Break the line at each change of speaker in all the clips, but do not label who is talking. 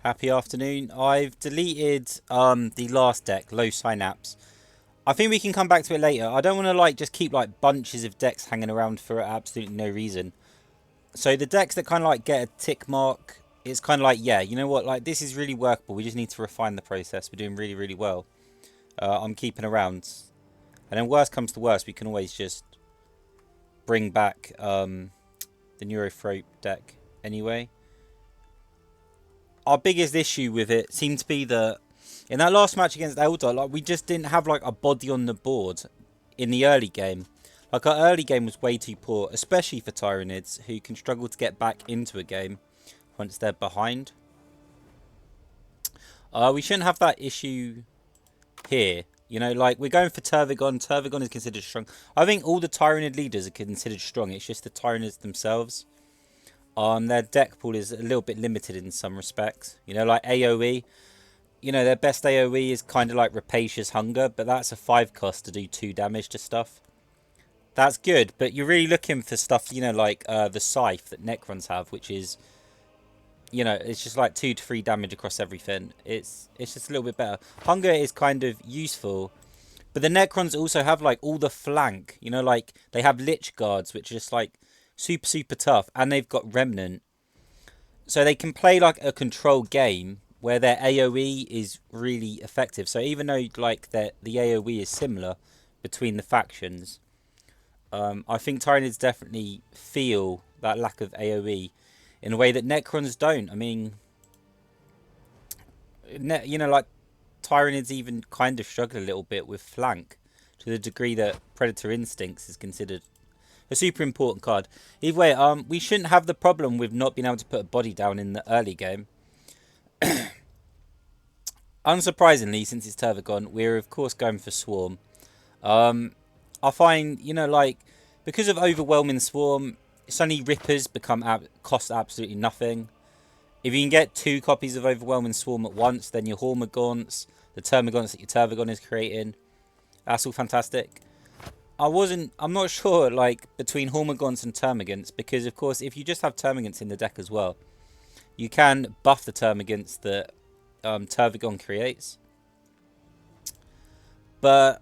Happy afternoon. I've deleted the last deck, Low Synapse. I think we can come back to it later. I don't want to just keep bunches of decks hanging around for absolutely no reason. So the decks that kind of get a tick mark, it's kind of yeah, you know what, this is really workable. We just need to refine the process. We're doing really, really well. I'm keeping around. And then worst comes to worst, we can always just bring back the Neurothrope deck anyway. Our biggest issue with it seemed to be that in that last match against Elder, we just didn't have a body on the board in the early game. Our early game was way too poor, especially for Tyranids, who can struggle to get back into a game once they're behind. We shouldn't have that issue here. You know, we're going for Tervigon. Tervigon is considered strong. I think all the Tyranid leaders are considered strong. It's just the Tyranids themselves. Their deck pool is a little bit limited in some respects. You know, AoE. You know, their best AoE is kind of Rapacious Hunger, but that's a 5 cost to do 2 damage to stuff. That's good, but you're really looking for stuff, you know, the Scythe that Necrons have, which is, you know, it's just 2 to 3 damage across everything. It's just a little bit better. Hunger is kind of useful, but the Necrons also have all the flank. You know, they have Lich Guards, which are just super, super tough, and they've got Remnant. So they can play a control game where their AoE is really effective. So even though the AoE is similar between the factions, I think Tyranids definitely feel that lack of AoE in a way that Necrons don't. I mean, you know, Tyranids even kind of struggle a little bit with flank to the degree that Predator Instincts is considered a super important card. Either way, we shouldn't have the problem with not being able to put a body down in the early game. Unsurprisingly, since it's Tervigon, we're of course going for Swarm. I find, you know, because of overwhelming Swarm, suddenly Rippers cost absolutely nothing. If you can get 2 copies of Overwhelming Swarm at once, then your Hormagaunts, the Termagaunts that your Tervigon is creating, that's all fantastic. I'm not sure, between Hormagaunts and Termagants, because, of course, if you just have Termagants in the deck as well, you can buff the Termagants that Tervigon creates. But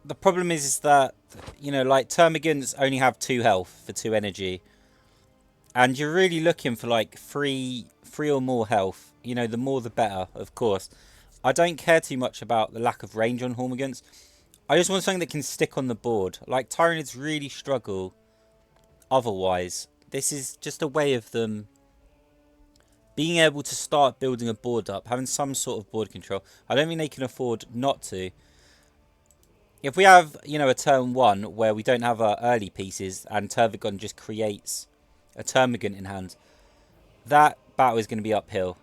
the problem is that, you know, Termagants only have 2 health for 2 energy. And you're really looking for, 3 or more health. You know, the more the better, of course. I don't care too much about the lack of range on Hormagaunts. I just want something that can stick on the board. Tyranids really struggle otherwise. This is just a way of them being able to start building a board up, having some sort of board control. I don't think they can afford not to. If we have, you know, a turn 1 where we don't have our early pieces and Tervigon just creates a Termagant in hand, that battle is going to be uphill.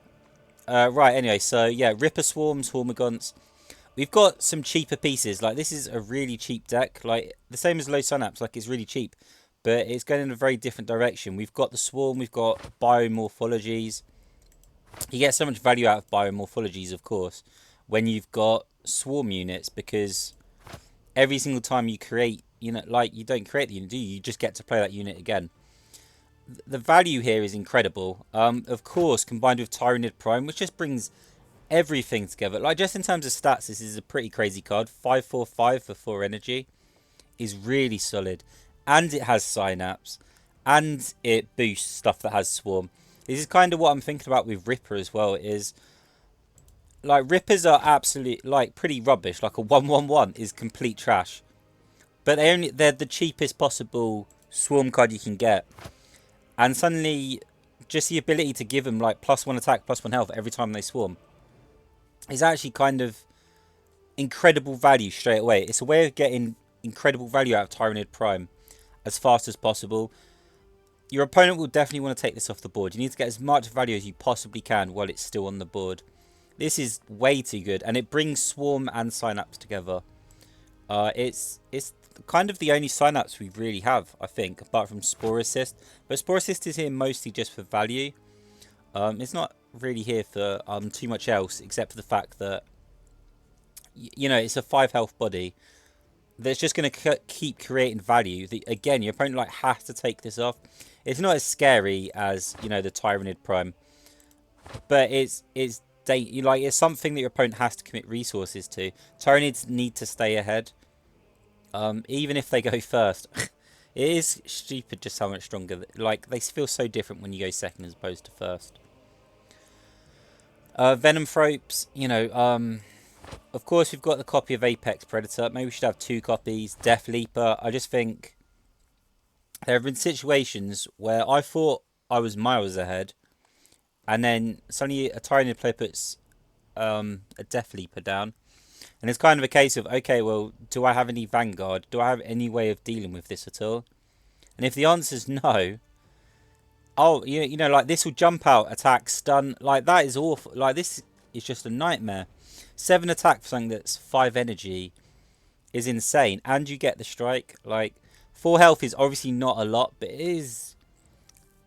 Right, anyway, so yeah, Ripper Swarms, Hormagaunts. We've got some cheaper pieces. This is a really cheap deck. The same as Low Synapse, it's really cheap. But it's going in a very different direction. We've got the Swarm, we've got Biomorphologies. You get so much value out of Biomorphologies, of course, when you've got Swarm units, because every single time you create, you know, you don't create the unit, do you? You just get to play that unit again. The value here is incredible. Of course, combined with Tyranid Prime, which just brings everything together. Just in terms of stats, this is a pretty crazy card. 5/4/5 for 4 energy is really solid. And it has Synapse. And it boosts stuff that has Swarm. This is kind of what I'm thinking about with Ripper as well, is Rippers are absolute pretty rubbish. A 1/1/1 is complete trash. But they're the cheapest possible Swarm card you can get. And suddenly just the ability to give them +1 attack, +1 health every time they swarm is actually kind of incredible value straight away. It's a way of getting incredible value out of Tyranid Prime as fast as possible. Your opponent will definitely want to take this off the board. You need to get as much value as you possibly can while it's still on the board. This is way too good, and it brings Swarm and Synapse together. It's kind of the only Synapse we really have, I think, apart from Spore Assist. But Spore Assist is here mostly just for value. It's not really here for too much else, except for the fact that, you know, it's a 5 health body that's just going to keep creating value. Again, your opponent has to take this off. It's not as scary as, you know, the Tyranid Prime. But it's something that your opponent has to commit resources to. Tyranids need to stay ahead. Even if they go first. It is stupid just how much stronger. Like, they feel so different when you go second as opposed to first. Venom Thropes, of course we've got the copy of Apex Predator. Maybe we should have 2 copies. Death Leaper. I just think there have been situations where I thought I was miles ahead, and then suddenly a Tyraniid player puts a Death Leaper down. And it's kind of a case of, okay, well, do I have any Vanguard? Do I have any way of dealing with this at all? And if the answer is no, oh, like this will jump out, attack, stun. Like, that is awful. Like, this is just a nightmare. 7 attack for something that's 5 energy is insane. And you get the strike. Like, 4 health is obviously not a lot, but it is...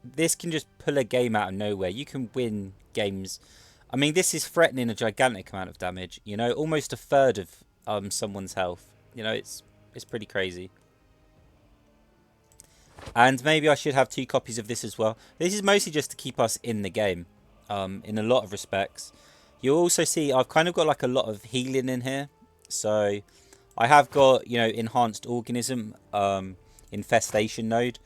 This can just pull a game out of nowhere. You can win games... I mean, this is threatening a gigantic amount of damage. Almost a third of someone's health. It's pretty crazy. And maybe I should have 2 copies of this as well. This is mostly just to keep us in the game. In a lot of respects. You'll also see I've kind of got like a lot of healing in here. So I have got, enhanced organism, infestation node.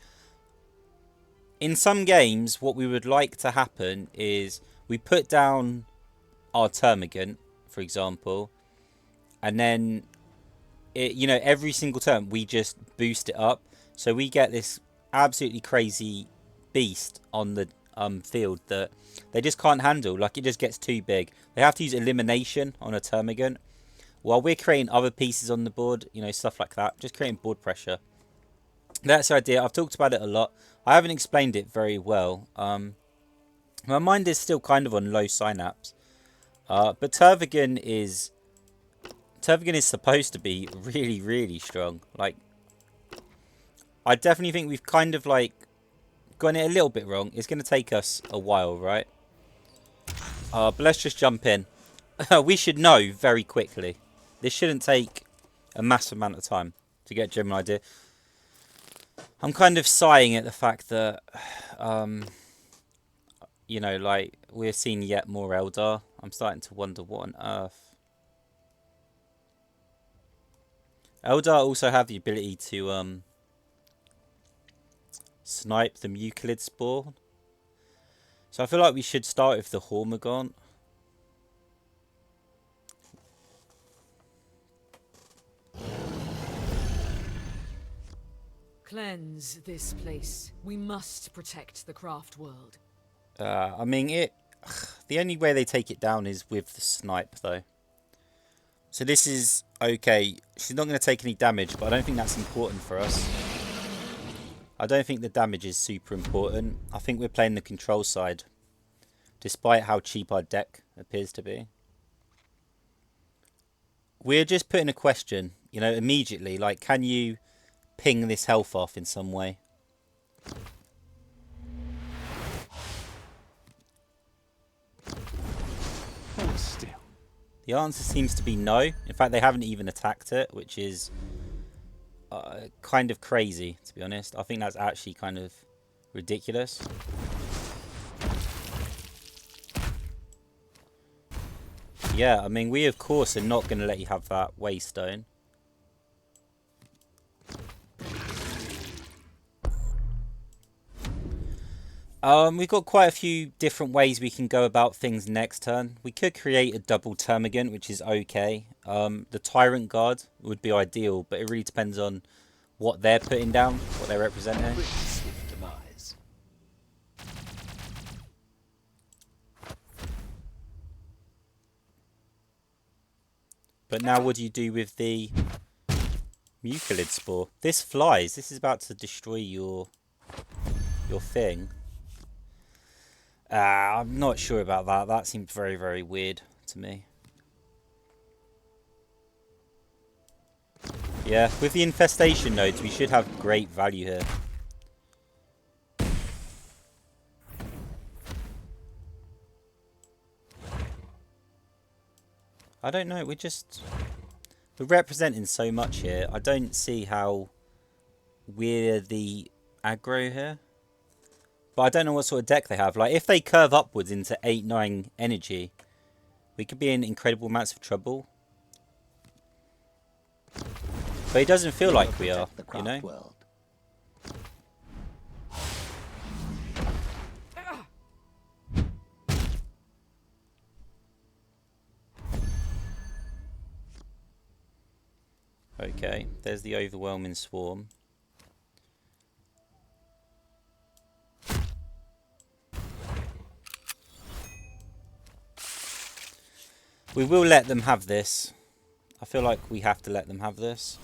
In some games, what we would like to happen is we put down our Tervigon, for example, and then every single turn we just boost it up, so we get this absolutely crazy beast on the field that they just can't handle. Like, it just gets too big. They have to use elimination on a Tervigon while we're creating other pieces on the board, stuff like that, just creating board pressure. That's the idea. I've talked about it a lot. I haven't explained it very well. My mind is still kind of on low synapse. But Tervigon is supposed to be really, really strong. Like, I definitely think we've kind of like gotten it a little bit wrong. It's going to take us a while, right? But let's just jump in. We should know very quickly. This shouldn't take a massive amount of time to get a general idea. I'm kind of sighing at the fact that, like, we're seeing yet more Eldar. I'm starting to wonder what on earth. Eldar also have the ability to snipe the Mucilid Spore. So I feel like we should start with the Hormigaunt.
Cleanse this place. We must protect the craft world.
I mean, the only way they take it down is with the snipe, though. So this is okay. She's not going to take any damage, but I don't think that's important for us. I don't think the damage is super important. I think we're playing the control side, despite how cheap our deck appears to be. We're just putting a question, immediately. Like, can you ping this health off in some way?
Hold still.
The answer seems to be no. In fact, they haven't even attacked it, which is kind of crazy, to be honest. I think that's actually kind of ridiculous. Yeah, I mean, we of course are not going to let you have that Waystone. We've got quite a few different ways we can go about things next turn. We could create a double Termagant, which is okay. The Tyrant Guard would be ideal, but it really depends on what they're putting down, what they're representing. But now what do you do with the Mucilid Spore? This flies. This is about to destroy your thing. I'm not sure about that. That seemed very, very weird to me. Yeah, with the infestation nodes, we should have great value here. I don't know, we're representing so much here. I don't see how we're the aggro here. But I don't know what sort of deck they have. Like, if they curve upwards into 8-9 energy, we could be in incredible amounts of trouble. But it doesn't feel like we are, you know?
World.
Okay, there's the overwhelming swarm. We will let them have this. I feel like we have to let them have this.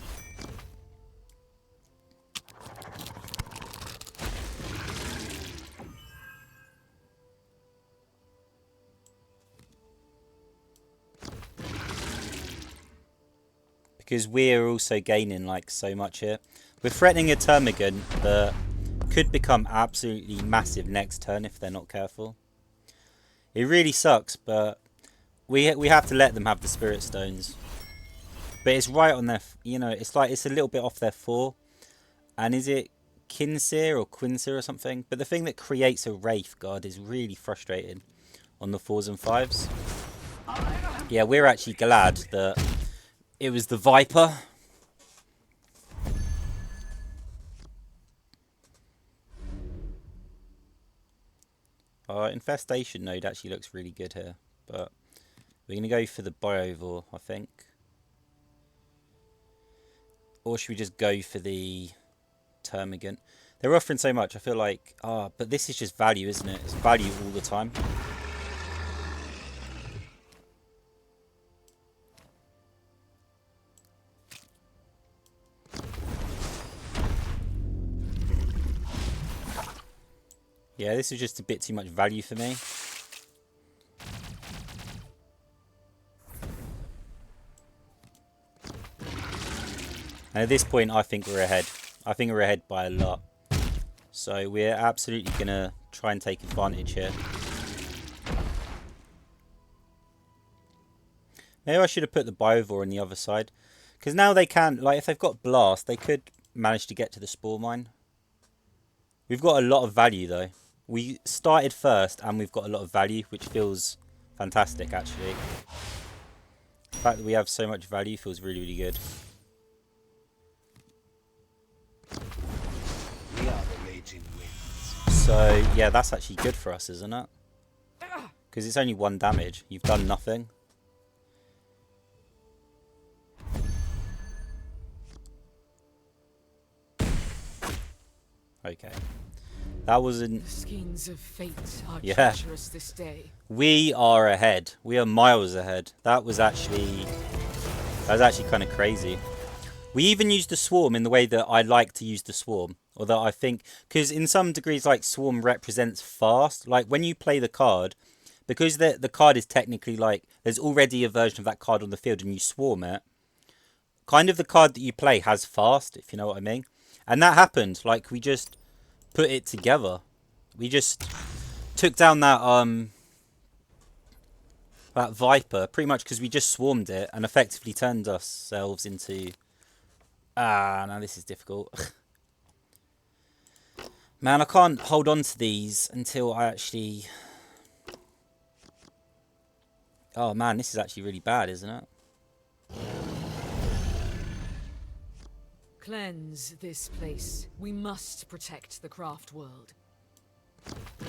Because we're also gaining like so much here. We're threatening a Tervigon that could become absolutely massive next turn if they're not careful. It really sucks, but we have to let them have the Spirit Stones. But it's right on their, you know, it's like it's a little bit off their 4. And is it Kinseer or Quinseer or something? But the thing that creates a Wraith Guard is really frustrating on the 4s and 5s. Yeah, we're actually glad that it was the Viper. Our infestation node actually looks really good here, but we're going to go for the Biovore, I think. Or should we just go for the Termagant? They're offering so much, I feel like... but this is just value, isn't it? It's value all the time. Yeah, this is just a bit too much value for me. And at this point, I think we're ahead. I think we're ahead by a lot. So we're absolutely going to try and take advantage here. Maybe I should have put the Biovore on the other side. Because now they can, like if they've got Blast, they could manage to get to the Spore Mine. We've got a lot of value though. We started first and we've got a lot of value, which feels fantastic actually. The fact that we have so much value feels really, really good.
We are the raging winds.
So yeah, that's actually good for us, isn't it? Because it's only 1 damage. You've done nothing. Okay. That wasn't...
The skeins of fate are
Yeah.
treacherous this day.
We are ahead. We are miles ahead. That was actually kind of crazy. We even used the Swarm in the way that I like to use the Swarm. Or that I think... Because in some degrees, like, Swarm represents fast. Like, when you play the card, because the card is technically, like... There's already a version of that card on the field and you Swarm it. Kind of the card that you play has fast, if you know what I mean. And that happened. Like, we just put it together. We just took down that Viper pretty much because we just swarmed it and effectively turned ourselves into... now this is difficult. Man, I can't hold on to these until I actually... Oh man, this is actually really bad, isn't it?
Cleanse this place. We must protect the craft world.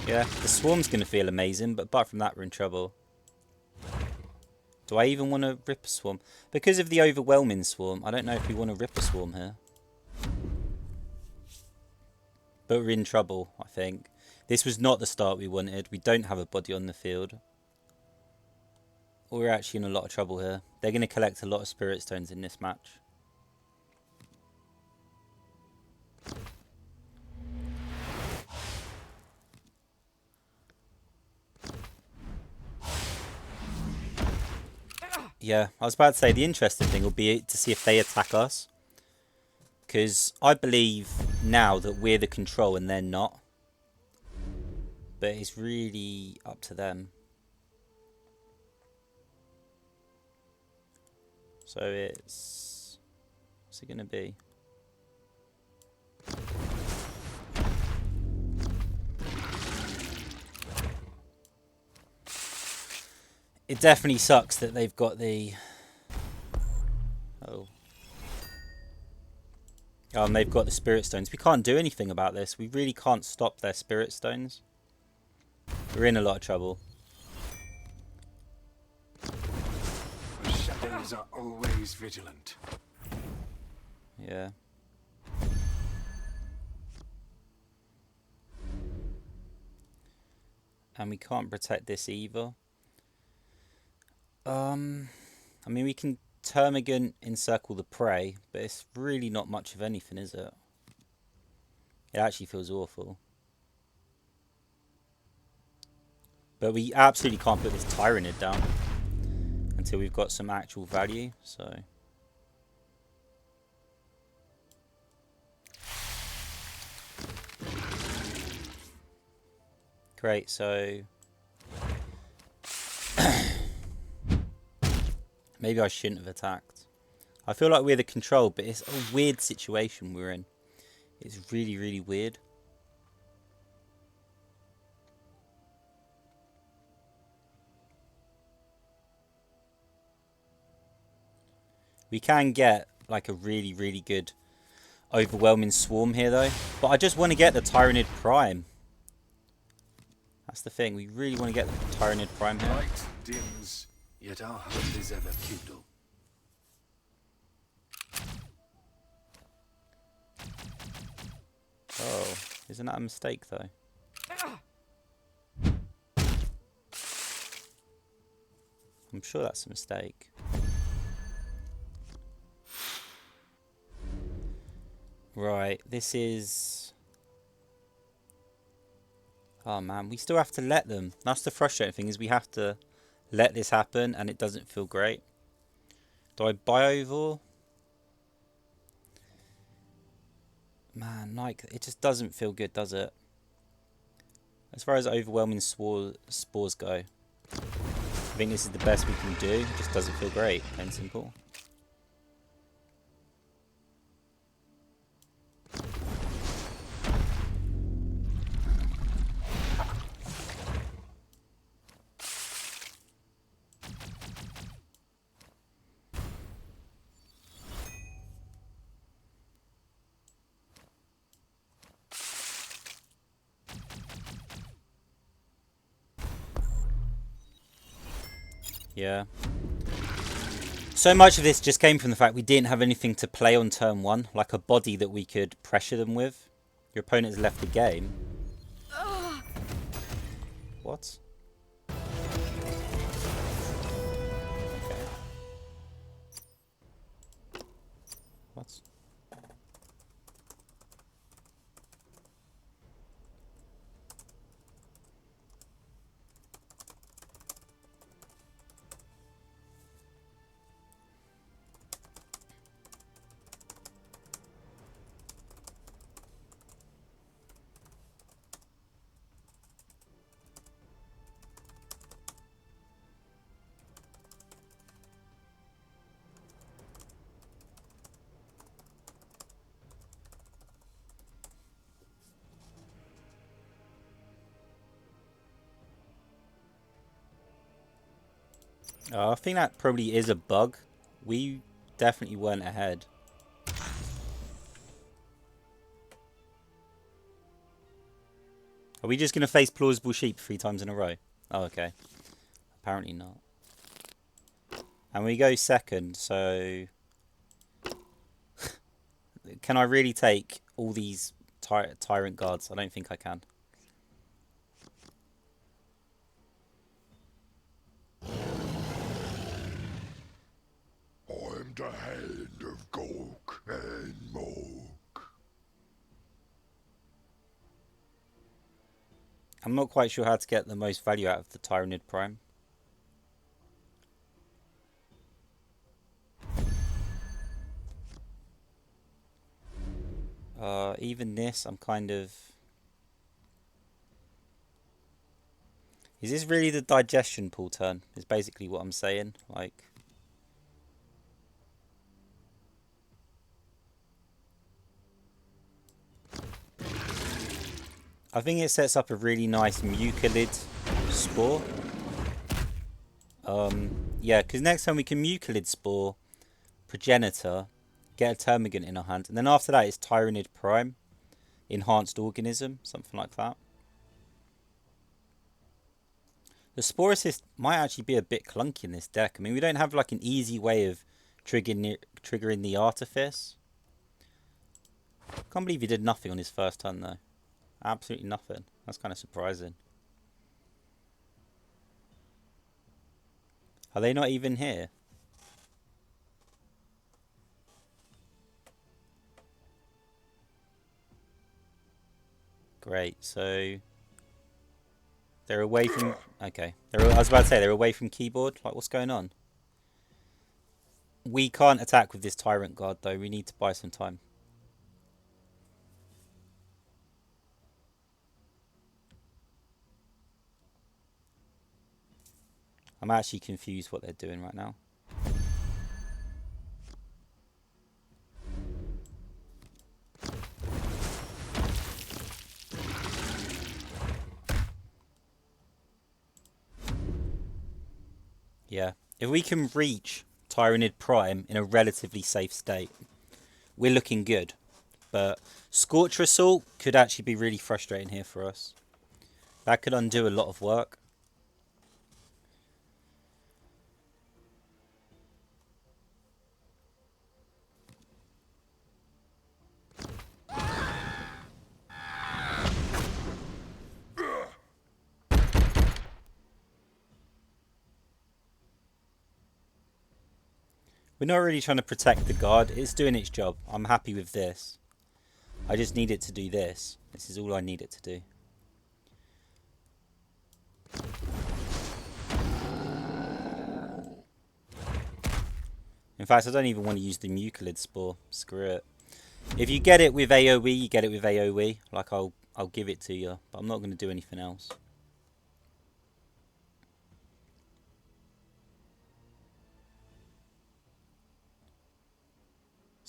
Yeah, the swarm's going to feel amazing, but apart from that, we're in trouble. Do I even want to rip a swarm? Because of the overwhelming swarm, I don't know if we want to rip a swarm here. But we're in trouble, I think. This was not the start we wanted. We don't have a body on the field. We're actually in a lot of trouble here. They're going to collect a lot of Spirit Stones in this match. Yeah, I was about to say the interesting thing will be to see if they attack us. Because I believe now that we're the control and they're not. But it's really up to them. So it's... What's it going to be? It definitely sucks that they've got the... Oh. Oh, and they've got the spirit stones. We can't do anything about this. We really can't stop their spirit stones. We're in a lot of trouble.
The shadows are always vigilant.
Yeah. And we can't protect this either. I mean, we can Tervigon encircle the prey, but it's really not much of anything, is it? It actually feels awful. But we absolutely can't put this Tyrannid down until we've got some actual value, so... Great, so... Maybe I shouldn't have attacked. I feel like we're the control, but it's a weird situation we're in. It's really, really weird. We can get like a really, really good overwhelming swarm here though. But I just want to get the Tyrannid Prime. That's the thing, we really want to get the Tyrannid Prime here.
Light dims, yet our hope is ever kindled.
Oh, isn't that a mistake though? I'm sure that's a mistake. Right, this is... Oh man, we still have to let them. That's the frustrating thing, is we have to let this happen and it doesn't feel great. Do I buy over? Man, like, it just doesn't feel good, does it? As far as overwhelming spores go, I think this is the best we can do. It just doesn't feel great, plain and simple. Yeah. So much of this just came from the fact we didn't have anything to play on turn one, like a body that we could pressure them with. Your opponent has left the game. What? Okay. What? I think that probably is a bug. We definitely weren't ahead. Are we just going to face plausible sheep 3 times in a row? Oh, okay. Apparently not. And we go second, so... Can I really take all these tyrant guards? I don't think I can.
I'm the hand of Gulk and Mork.
I'm not quite sure how to get the most value out of the Tyrannid Prime. Even this, I'm kind of... Is this really the digestion pool turn? Is basically what I'm saying. Like... I think it sets up a really nice mucilid spore. Yeah, because next time we can Mucilid Spore, Progenitor, get a Termagant in our hand, and then after that it's Tyrannid Prime, Enhanced Organism, something like that. The Spore Assist might actually be a bit clunky in this deck. I mean, we don't have like an easy way of triggering the Artifice. Can't believe he did nothing on his first turn though. Absolutely nothing. That's kind of surprising. Are they not even here? Great, so they're away from... Okay, I was about to say they're away from keyboard. Like, what's going on? We can't attack with this Tyrant Guard though. We need to buy some time. I'm actually confused what they're doing right now. Yeah, if we can reach Tyrannid Prime in a relatively safe state, we're looking good. But Scorcher Assault could actually be really frustrating here for us. That could undo a lot of work. We're not really trying to protect the guard. It's doing its job. I'm happy with this. I just need it to do this. This is all I need it to do. In fact, I don't even want to use the Mucilid Spore. Screw it. If you get it with AoE, you get it with AoE. Like, I'll give it to you. But I'm not going to do anything else.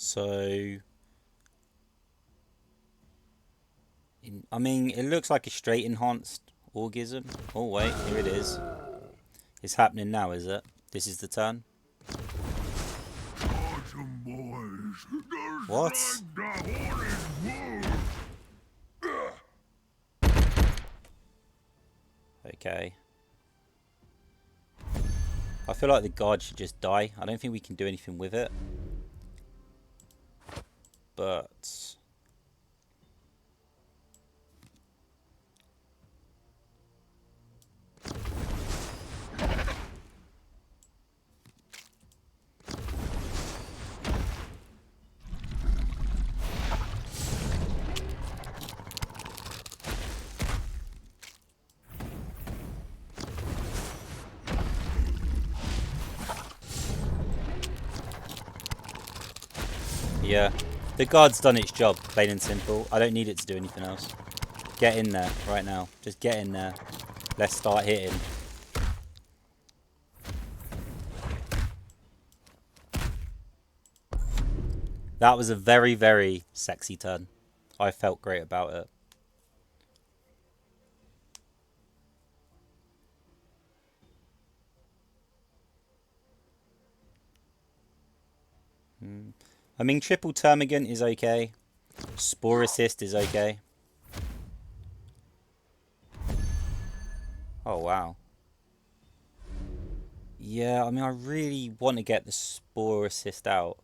So, I mean, it looks like a straight enhanced orgasm. Oh wait, here it is. It's happening now, is it? This is the turn. What? Okay. I feel like the guard should just die. I don't think we can do anything with it. But yeah. The guard's done its job, plain and simple. I don't need it to do anything else. Get in there right now. Just get in there. Let's start hitting. That was a very, very sexy turn. I felt great about it. I mean, triple Termagant is okay. Spore Assist is okay. Oh, wow. Yeah, I mean, I really want to get the Spore Assist out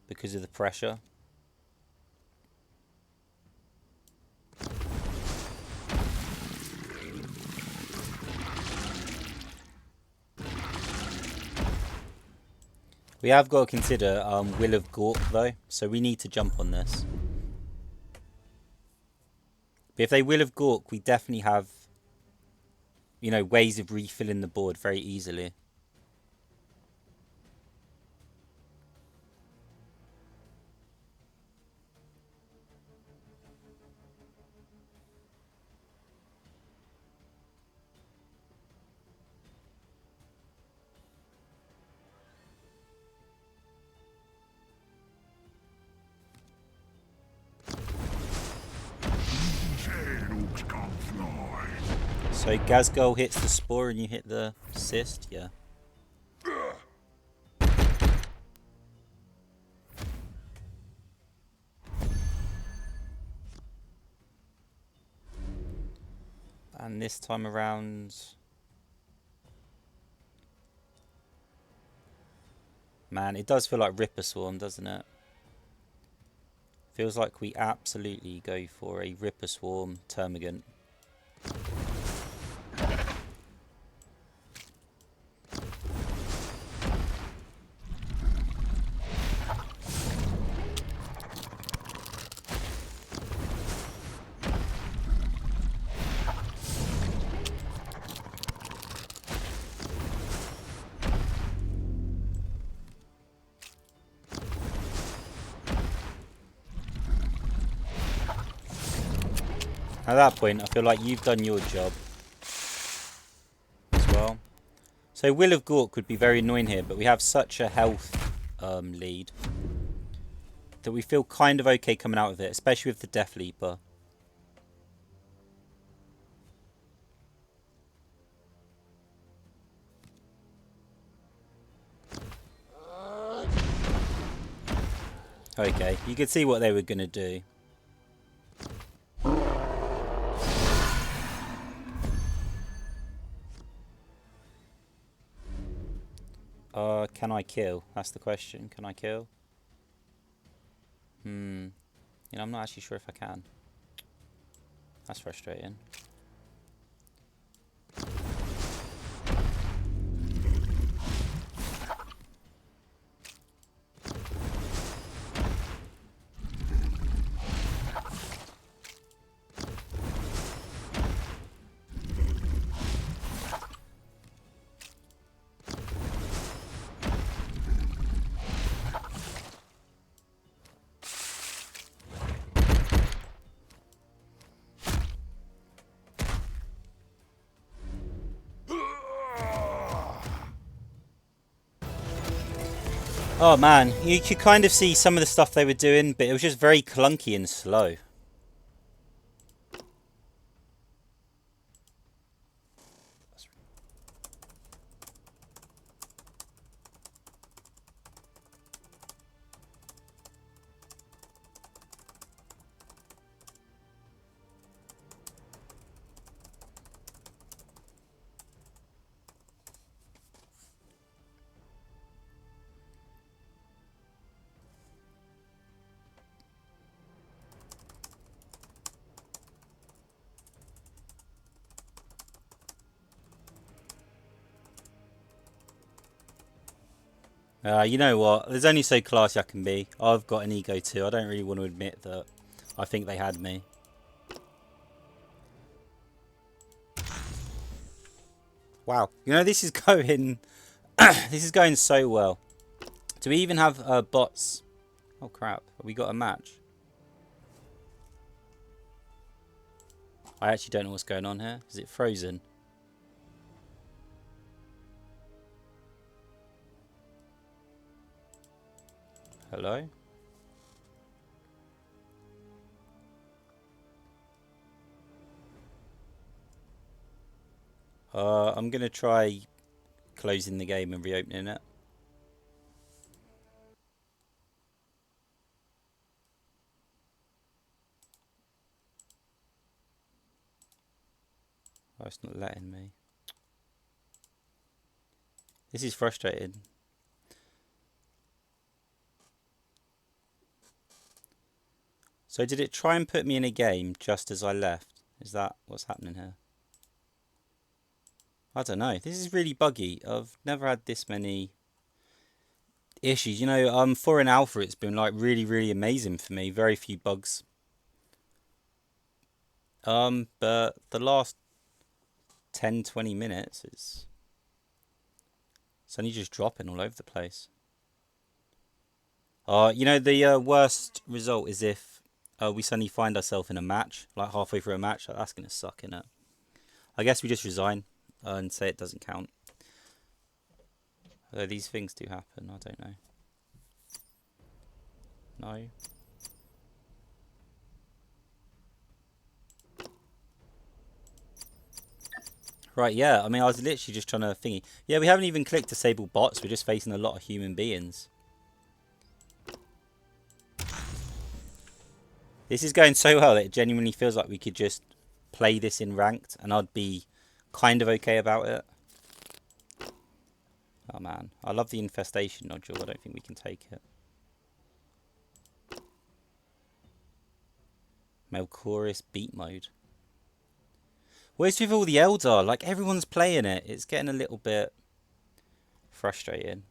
because of the pressure. We have got to consider Will of Gork though, so we need to jump on this. But if they Will of Gork, we definitely have, you know, ways of refilling the board very easily. So Gazgul hits the Spore and you hit the Assist, yeah. And this time around... Man, it does feel like Ripper Swarm, doesn't it? Feels like we absolutely go for a Ripper Swarm Termagant. At that point, I feel like you've done your job as well. So Will of Gork would be very annoying here, but we have such a health lead that we feel kind of okay coming out of it, especially with the Death Leaper. Okay, you could see what they were going to do. Can I kill? That's the question. Can I kill? You know, I'm not actually sure if I can. That's frustrating. Oh man, you could kind of see some of the stuff they were doing, but it was just very clunky and slow. You know what? There's only so classy I can be. I've got an ego too. I don't really want to admit that I think they had me. Wow. You know, this is going... this is going so well. Do we even have bots? Oh crap. Have we got a match? I actually don't know what's going on here. Is it frozen? Hello? I'm going to try closing the game and reopening it. Oh, it's not letting me. This is frustrating. So did it try and put me in a game just as I left? Is that what's happening here? I don't know. This is really buggy. I've never had this many issues. You know, for an alpha, it's been like really, really amazing for me. Very few bugs. But the last 10-20 minutes, it's only just dropping all over the place. You know, the worst result is if we suddenly find ourselves in a match, like halfway through a match. That's going to suck, innit? I guess we just resign and say it doesn't count. Although these things do happen, I don't know. No. Right, yeah, I mean, I was literally just trying to thingy. Yeah, we haven't even clicked disable bots, we're just facing a lot of human beings. This is going so well that it genuinely feels like we could just play this in ranked, and I'd be kind of okay about it. Oh man, I love the infestation nodule. I don't think we can take it. Melchoris beat mode. Where's with all the Eldar? Like, everyone's playing it. It's getting a little bit frustrating.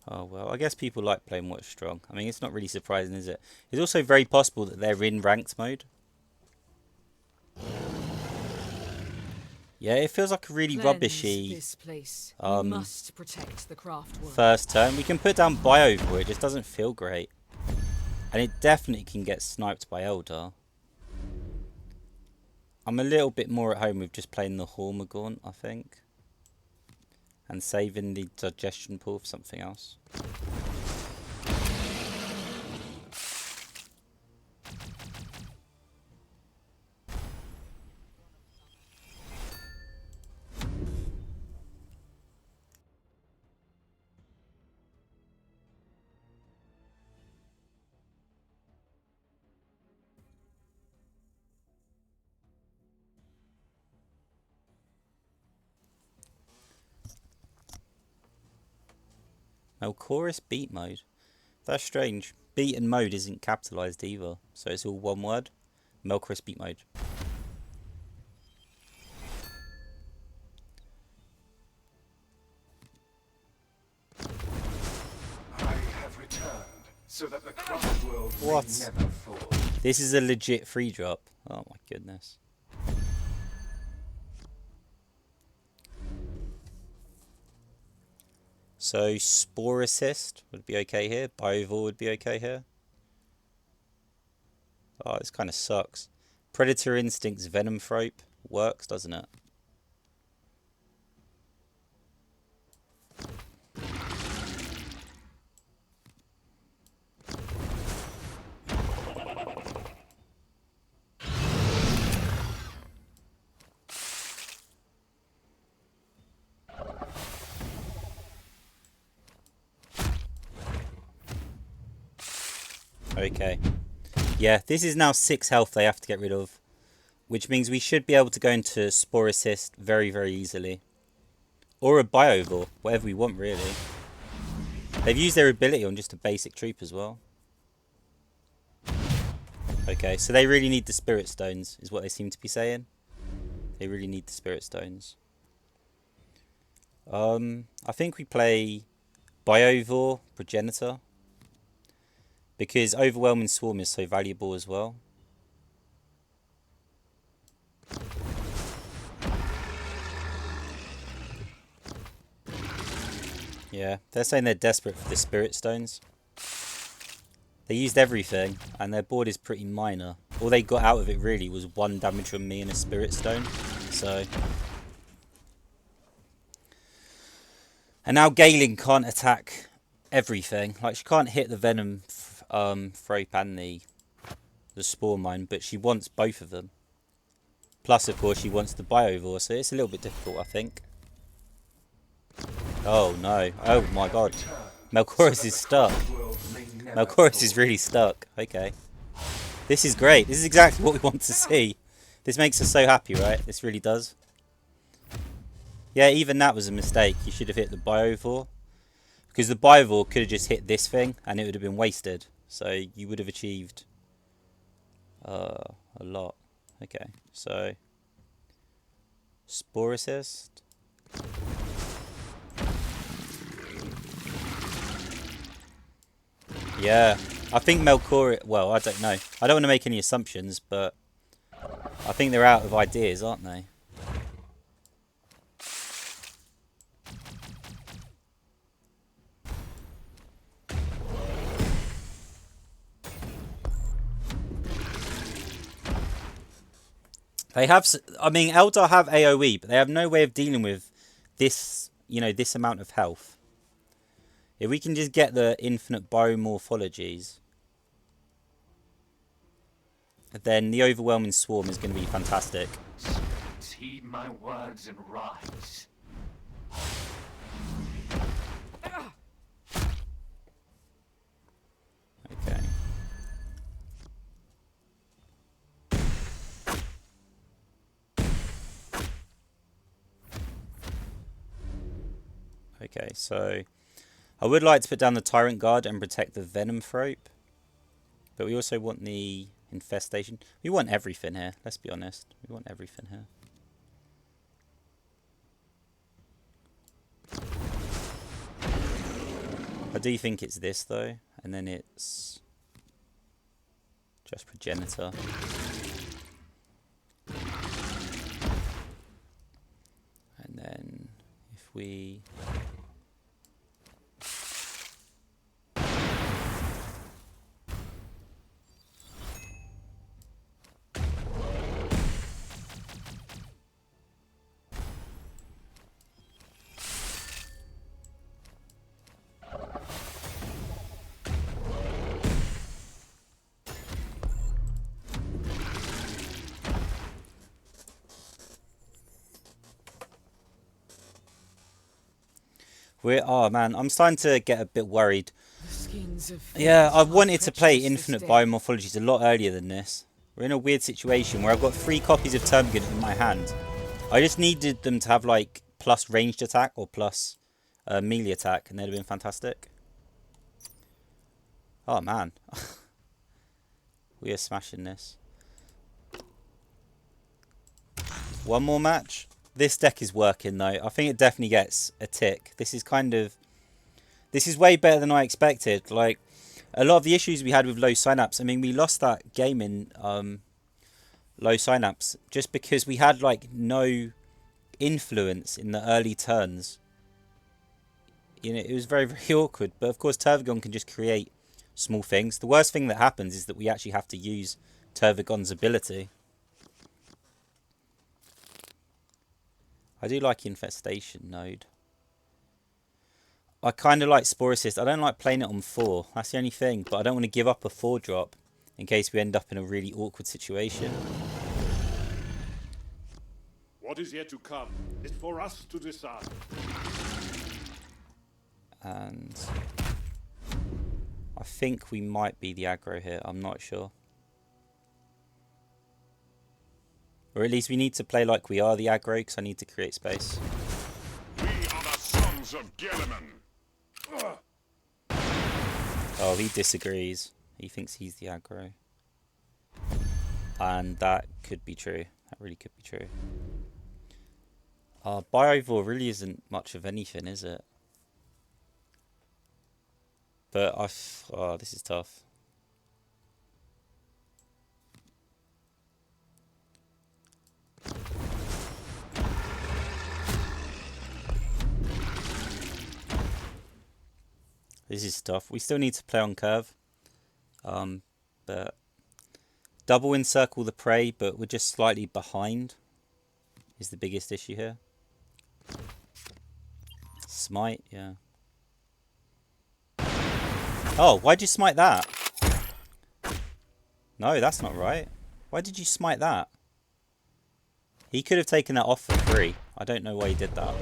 Oh well, I guess people like playing what's strong. I mean, it's not really surprising, is it? It's also very possible that they're in ranked mode. Yeah, it feels like a really rubbishy
this place. We must protect the craft world.
first turn. We can put down Bio for it. It just doesn't feel great. And it definitely can get sniped by Eldar. I'm a little bit more at home with just playing the Hormagaunt, I think. And saving the digestion pool for something else. Melchoris beat mode. That's strange. Beat and mode isn't capitalized either, so it's all one word. Melchoris beat mode.
I have returned so that the craft world
What?
may never fall.
This is a legit free drop. Oh my goodness. So Spore Assist would be okay here. Biovore would be okay here. Oh, this kind of sucks. Predator Instinct's Venom Thrope works, doesn't it? Okay. Yeah, this is now 6 health they have to get rid of. Which means we should be able to go into Spore Assist very, very easily. Or a Biovore, whatever we want really. They've used their ability on just a basic troop as well. Okay, so they really need the Spirit Stones, is what they seem to be saying. They really need the Spirit Stones. I think we play Biovore, Progenitor. Because Overwhelming Swarm is so valuable as well. Yeah, they're saying they're desperate for the Spirit Stones. They used everything, and their board is pretty minor. All they got out of it really was 1 damage from me and a Spirit Stone. So... And now Galen can't attack everything. Like, she can't hit the Venom Thrope and the Spore Mine, but she wants both of them. Plus, of course, she wants the Biovore, so it's a little bit difficult, I think. Oh, no. Oh, my God. Melchoris is stuck. Melchoris is really stuck. Okay. This is great. This is exactly what we want to see. This makes us so happy, right? This really does. Yeah, even that was a mistake. You should have hit the Biovore. Because the Biovore could have just hit this thing, and it would have been wasted. So you would have achieved a lot. Okay, so Spore Assist. Yeah, I think Melchoris... Well, I don't know. I don't want to make any assumptions, but I think they're out of ideas, aren't they? They have... I mean, Eldar have AoE, but they have no way of dealing with this, you know, this amount of health. If we can just get the infinite biomorphologies, then the overwhelming swarm is going to be fantastic.
Spirits, heed my words and rise.
Okay. Okay, so I would like to put down the Tyrant Guard and protect the Venom Thrope. But we also want the Infestation. We want everything here, let's be honest. We want everything here. I do think it's this though, and then it's just Progenitor. And then if we... oh man, I'm starting to get a bit worried. Yeah, I wanted to play Infinite Biomorphologies a lot earlier than this. We're in a weird situation where I've got 3 copies of Tervigon in my hand. I just needed them to have like plus ranged attack or plus melee attack, and they'd have been fantastic. Oh man. We are smashing this. One more match. This deck is working though. I think it definitely gets a tick. This is way better than I expected. Like, a lot of the issues we had with low synapse, I mean, we lost that game in low synapse just because we had like no influence in the early turns. You know, it was very, very awkward. But of course, Tervigon can just create small things. The worst thing that happens is that we actually have to use Tervigon's ability. I do like Infestation Node. I kind of like Spore Assist. I don't like playing it on 4. That's the only thing. But I don't want to give up a 4 drop in case we end up in a really awkward situation.
What is yet to come is for us to decide.
And I think we might be the aggro here. I'm not sure. Or at least we need to play like we are the aggro, because I need to create space.
We are the sons of Gilliman.
Oh, he disagrees. He thinks he's the aggro. And that could be true. That really could be true. Biovore really isn't much of anything, is it? But oh, this is tough. This is tough. We still need to play on curve. But double encircle the prey, but we're just slightly behind is the biggest issue here. Smite, yeah. Oh, why'd you smite that? No, that's not right. Why did you smite that? He could have taken that off for free. I don't know why he did that.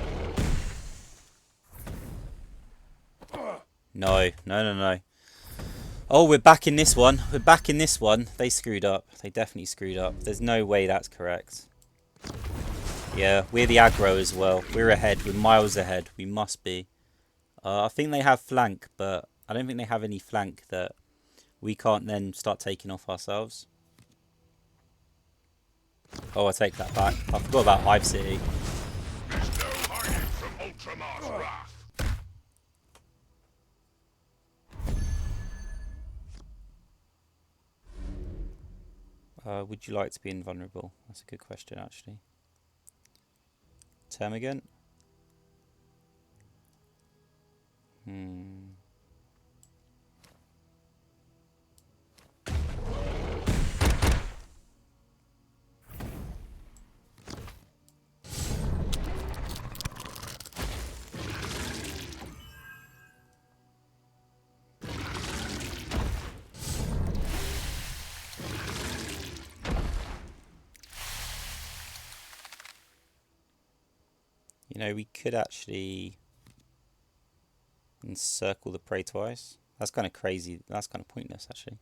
No, no, no, no. Oh, we're back in this one. We're back in this one. They screwed up. They definitely screwed up. There's no way that's correct. Yeah, we're the aggro as well. We're ahead. We're miles ahead. We must be. I think they have flank, but I don't think they have any flank that we can't then start taking off ourselves. Oh, I take that back. I forgot about Hive City.
There's no hiding from Ultramar's wrath.
Would you like to be invulnerable? That's a good question, actually. Tervigon? You know, we could actually encircle the prey twice. That's kind of crazy. That's kind of pointless, actually.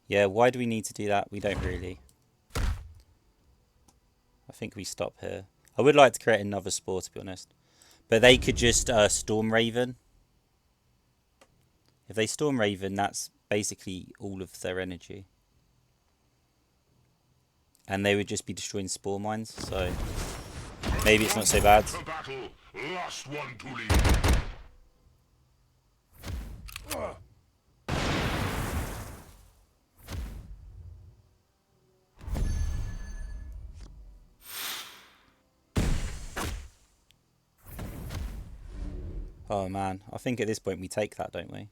Yeah, why do we need to do that? We don't really. think we stop here. I would like to create another spore, to be honest. But they could just Storm Raven. If they Storm Raven, that's basically all of their energy. And they would just be destroying spore mines, so maybe it's not so bad.
Last one to leave.
Oh man, I think at this point we take that, don't we?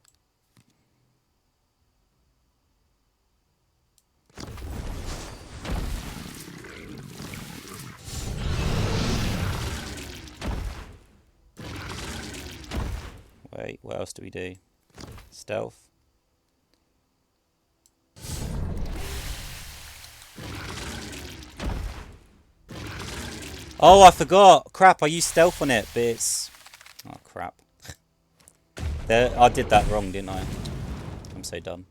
Wait, what else do we do? Stealth. Oh, I forgot! Crap, I used stealth on it, but it's... Oh, crap. There, I did that wrong, didn't I? I'm so dumb.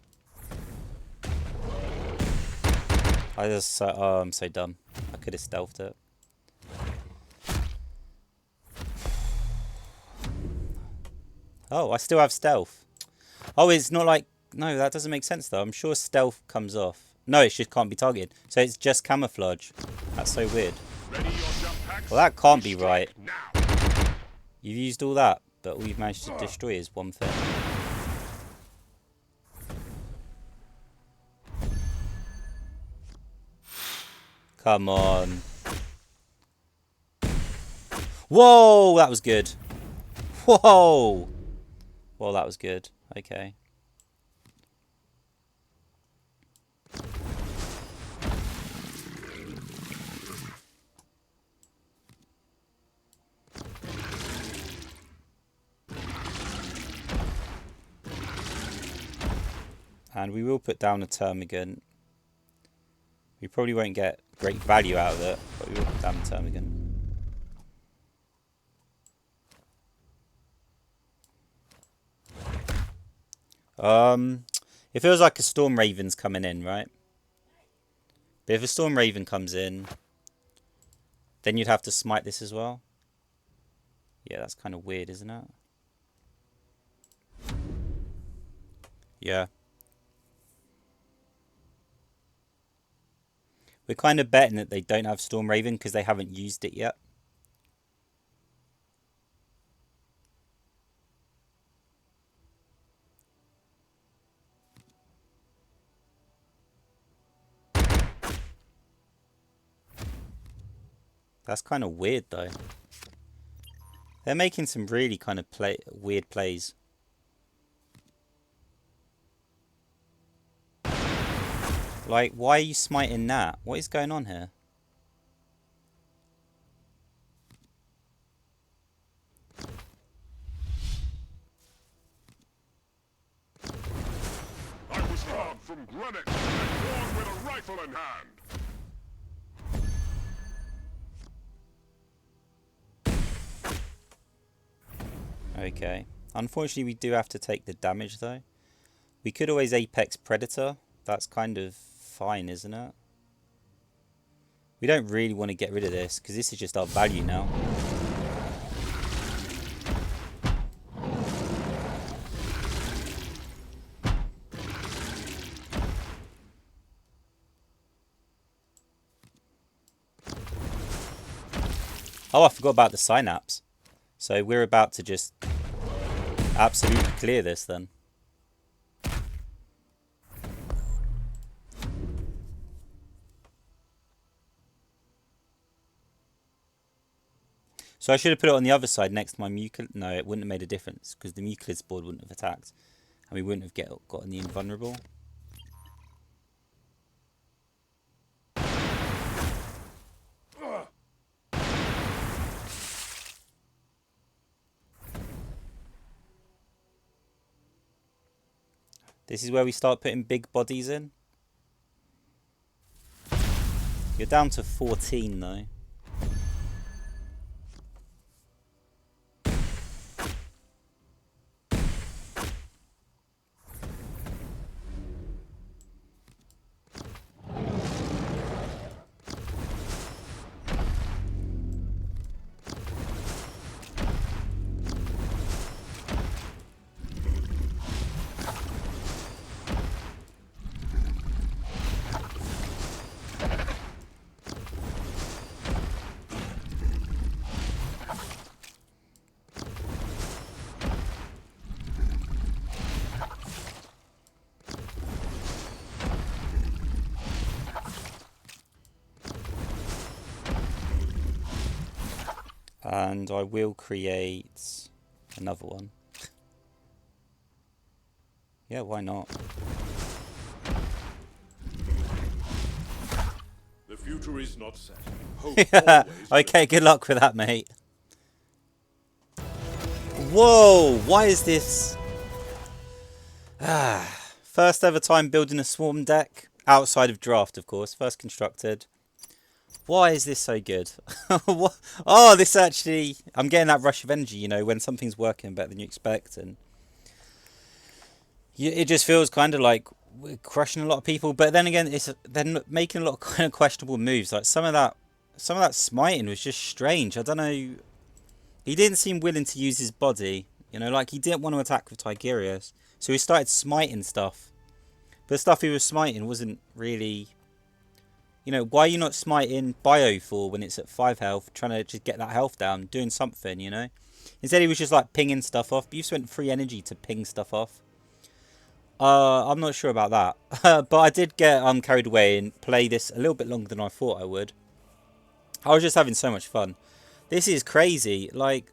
Oh, I'm so dumb. I could have stealthed it. Oh, I still have stealth. Oh, it's not like... No, that doesn't make sense, though. I'm sure stealth comes off. No, it just can't be targeted. So it's just camouflage. That's so weird. Well, that can't be right. You've used all that, but all you've managed to destroy is one thing. Come on. Whoa, that was good. Whoa. Well, that was good. Okay. And we will put down a Tervigon. We probably won't get great value out of it, but we will put down a Tervigon. It feels like a Storm Raven's coming in, right? But if a Storm Raven comes in, then you'd have to smite this as well. Yeah, that's kind of weird, isn't it? Yeah. We're kind of betting that they don't have Storm Raven because they haven't used it yet. That's kind of weird, though. They're making some really kind of weird plays. Like, why are you smiting that? What is going on here?
I was carved from granite and born with a rifle in hand.
Okay. Unfortunately, we do have to take the damage, though. We could always Apex Predator. That's kind of fine, isn't it? We don't really want to get rid of this, because this is just our value now. Oh, I forgot about the synapse. So we're about to just absolutely clear this then. So I should have put it on the other side next to my Mucil. No, it wouldn't have made a difference because the Mucilid's board wouldn't have attacked. And we wouldn't have gotten the invulnerable. This is where we start putting big bodies in. You're down to 14 though. And I will create another one. Yeah, why not?
The future is not set. Hope always.
Okay, good luck with that, mate. Whoa, why is this... First ever time building a swarm deck. Outside of draft, of course. First constructed. Why is this so good? Oh, this actually... I'm getting that rush of energy, you know, when something's working better than you expect. And it just feels kind of like we're crushing a lot of people. But then again, they're making a lot of kind of questionable moves. Like some of that smiting was just strange. I don't know. He didn't seem willing to use his body. You know, like he didn't want to attack with Tigerius. So he started smiting stuff. But the stuff he was smiting wasn't really... You know, why are you not smiting Bio for when it's at 5 health, trying to just get that health down, doing something, you know? Instead he was just like pinging stuff off. But you spent free energy to ping stuff off. I'm not sure about that. But I did get carried away and play this a little bit longer than I thought I would. I was just having so much fun. This is crazy. Like,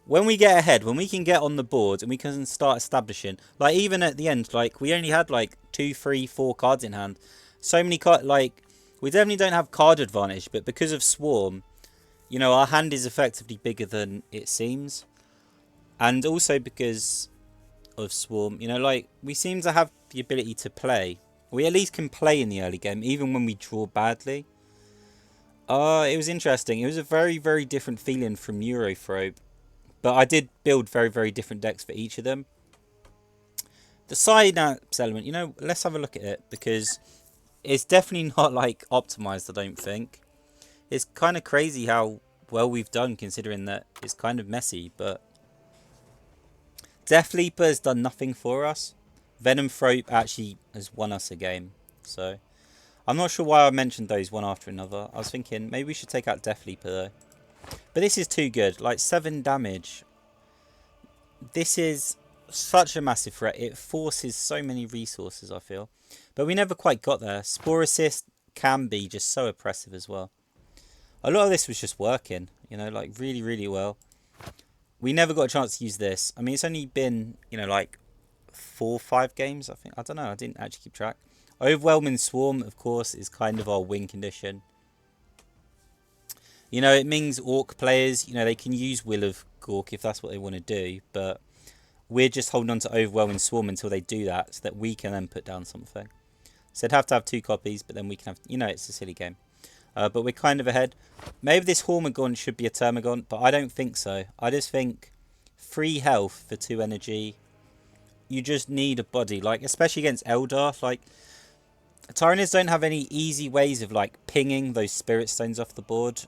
when we get ahead, when we can get on the board and we can start establishing, like even at the end, like we only had like 2, 3, 4 cards in hand. So many cards, like we definitely don't have card advantage, but because of Swarm, you know, our hand is effectively bigger than it seems. And also because of Swarm, you know, like we seem to have the ability to play. We at least can play in the early game, even when we draw badly. It was interesting. It was a very, very different feeling from Eurothrope. But I did build very, very different decks for each of them. The Synapse element, you know, let's have a look at it. Because it's definitely not, like, optimized, I don't think. It's kind of crazy how well we've done, considering that it's kind of messy. But Death Leaper has done nothing for us. Venomthrope actually has won us a game. So I'm not sure why I mentioned those one after another. I was thinking maybe we should take out Death Leaper though. But this is too good. Like 7 damage. This is such a massive threat. It forces so many resources, I feel. But we never quite got there. Spore Assist can be just so oppressive as well. A lot of this was just working. You know, like really, really well. We never got a chance to use this. I mean, it's only been, you know, like 4 or 5 games, I think. I don't know. I didn't actually keep track. Overwhelming Swarm, of course, is kind of our win condition. You know, it means Orc players, you know, they can use Will of Gork if that's what they want to do. But we're just holding on to Overwhelming Swarm until they do that, so that we can then put down something. So they'd have to have 2 copies, but then we can have, you know, it's a silly game. But we're kind of ahead. Maybe this Hormagon should be a Tervigon, but I don't think so. I just think 3 health for 2 energy. You just need a body, like especially against Eldar. Like Tyranids don't have any easy ways of like pinging those Spirit Stones off the board.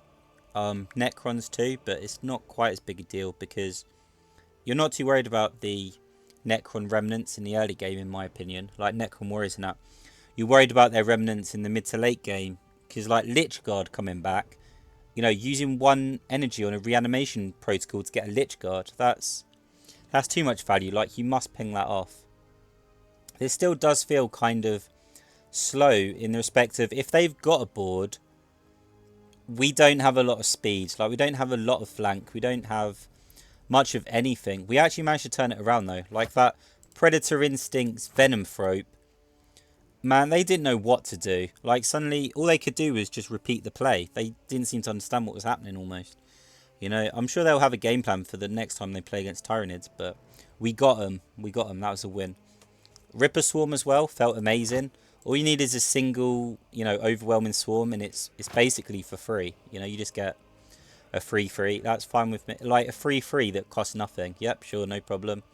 Necrons too, but it's not quite as big a deal because you're not too worried about the Necron remnants in the early game, in my opinion. Like Necron Warriors and that. You're worried about their remnants in the mid to late game. Because like Lich Guard coming back, you know, using 1 energy on a reanimation protocol to get a Lich Guard, that's too much value. Like, you must ping that off. This still does feel kind of slow in the respect of if they've got a board, we don't have a lot of speed. Like, we don't have a lot of flank. We don't have much of anything. We actually managed to turn it around, though. Like that Predator Instincts Venomthrope. Man, they didn't know what to do. Like, suddenly, all they could do was just repeat the play. They didn't seem to understand what was happening, almost. You know, I'm sure they'll have a game plan for the next time they play against Tyranids, but we got them. We got them. That was a win. Ripper Swarm as well. Felt amazing. All you need is a single, you know, Overwhelming Swarm, and it's basically for free. You know, you just get a free. That's fine with me. Like, a free that costs nothing. Yep, sure, no problem.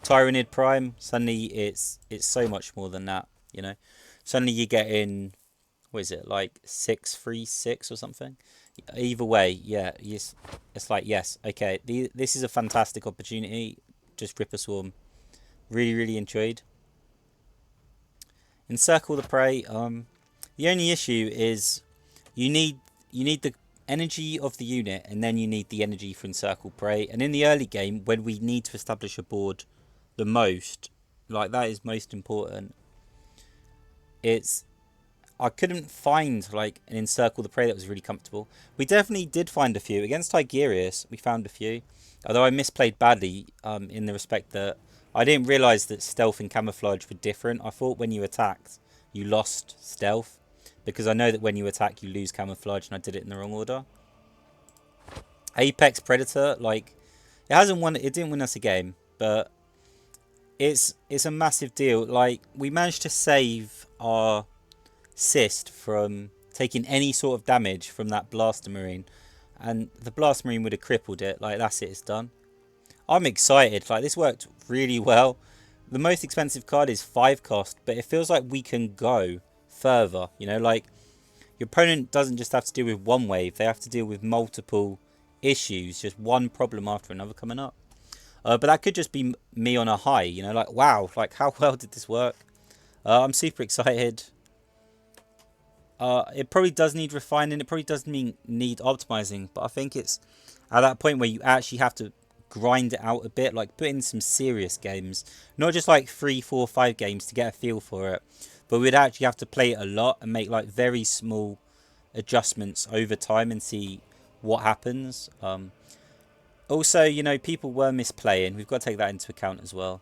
Tyranid Prime, suddenly it's so much more than that. You know, suddenly you get in, what is it, like 636 or something? Either way, yeah, yes, it's like, yes, okay, this is a fantastic opportunity. Just Ripper Swarm. Really, really enjoyed. Encircle the Prey. The only issue is you need the energy of the unit, and then you need the energy for Encircle Prey. And in the early game, when we need to establish a board the most, like that is most important. I couldn't find like an Encircle the Prey that was really comfortable. We definitely did find a few. Against Tigerius, we found a few. Although I misplayed badly in the respect that I didn't realise that stealth and camouflage were different. I thought when you attacked, you lost stealth. Because I know that when you attack, you lose camouflage, and I did it in the wrong order. Apex Predator, like, it didn't win us a game, but it's a massive deal. Like, we managed to save our cyst from taking any sort of damage from that Blaster Marine, and the Blaster Marine would have crippled it. Like, that's it, it's done. I'm excited. Like, this worked really well. The most expensive card is 5 cost, but it feels like we can go further. You know, like, your opponent doesn't just have to deal with one wave, they have to deal with multiple issues, just one problem after another coming up. But that could just be me on a high, you know, like, wow, like, how well did this work? I'm super excited. It probably does need refining, it probably does need optimizing, but I think it's at that point where you actually have to grind it out a bit, like put in some serious games, not just like 3, 4, 5 games to get a feel for it, but we'd actually have to play it a lot and make like very small adjustments over time and see what happens. Also, you know, people were misplaying, we've got to take that into account as well.